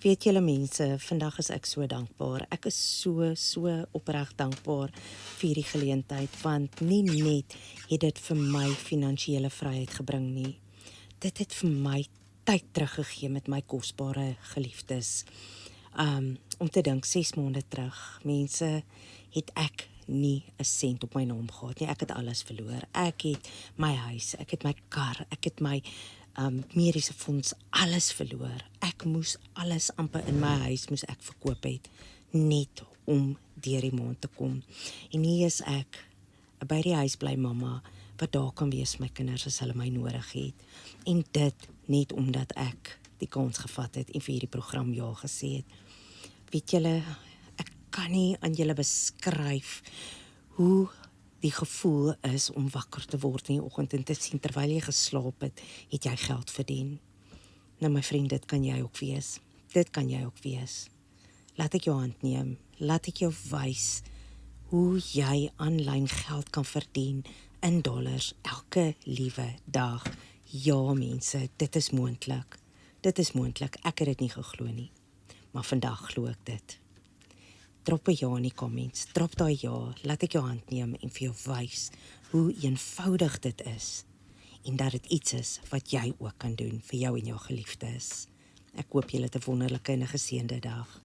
Weet julle mense, vandag is ek so dankbaar. Ek is so opreg dankbaar vir die geleentheid, want nie net het dit vir my finansiële vryheid gebring nie. Dit het vir my tyd teruggegee met my kosbare geliefdes. Om te dink 6 maande terug, mense, het ek nie 'n sent op my naam gehad nie. Ek het alles verloor. Ek het my huis, ek het my kar, ek het my mediese fonds, alles verloor. Ek moes alles amper in my huis moes ek verkoop het, net om deur die maand te kom. En hier is ek, by die huis bly mamma, wat daar kan wees vir my kinders as hulle my nodig het. En dit net omdat ek die kans gevat het en vir hierdie program ja gesê het. Weet julle, ek kan nie aan julle beskryf hoe die gevoel is om wakker te word in die oggend en te sien terwyl jy geslaap het, het jy geld verdien. Nou my vriend, dit kan jy ook wees. Dit kan jy ook wees. Laat ek jou hand neem, laat ek jou wys hoe jy aanlyn geld kan verdien in dollars elke liewe dag. Ja mense, dit is moontlik. Dit is moontlik, ek het dit nie geglo nie. Maar vandag glo ek dit. Drop 'n ja in die comments, drop daai ja, laat ek jou hand neem en vir jou wys hoe eenvoudig dit is en dat dit iets is wat jy ook kan doen vir jou en jou geliefdes. Ek hoop julle het 'n wonderlike en 'n geseënde dag.